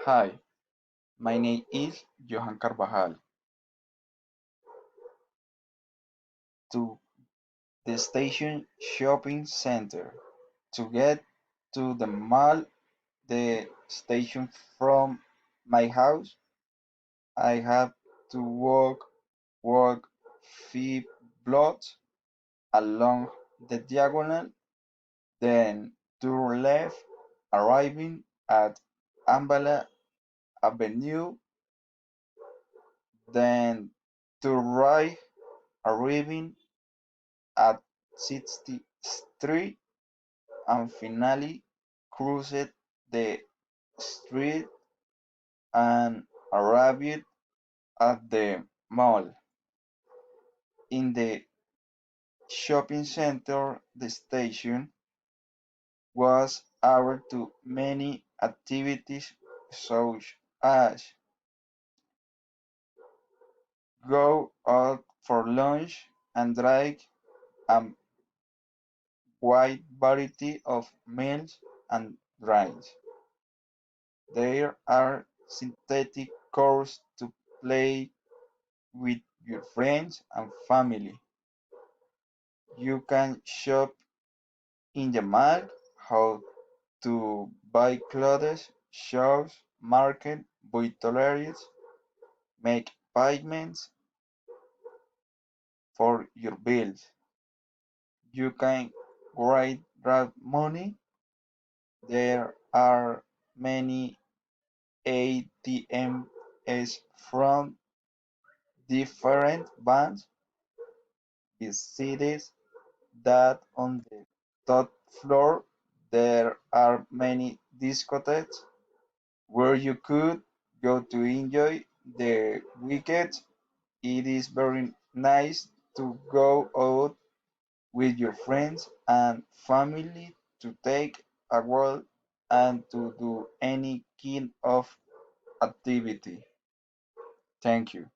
Hi, my name is Johan Carvajal. To the station shopping center. To get to the mall, the station from my house, I have to walk 5 blocks along the diagonal, then turn left, arriving at Ambala Avenue, then turn right, arriving at 60th Street, and finally crossed the street and arrived at the mall. In the shopping center, the station was open to many activities such as go out for lunch and drink a wide variety of meals and drinks. There are synthetic courses to play with your friends and family. You can shop in the mall, how to buy clothes, shoes, market, buy toiletries, make payments for your bills. You can withdraw money. There are many ATMs from different banks. Besides that, on the top floor, there are many discotheques where you could go to enjoy the weekend. It is very nice to go out with your friends and family to take a walk and to do any kind of activity. Thank you.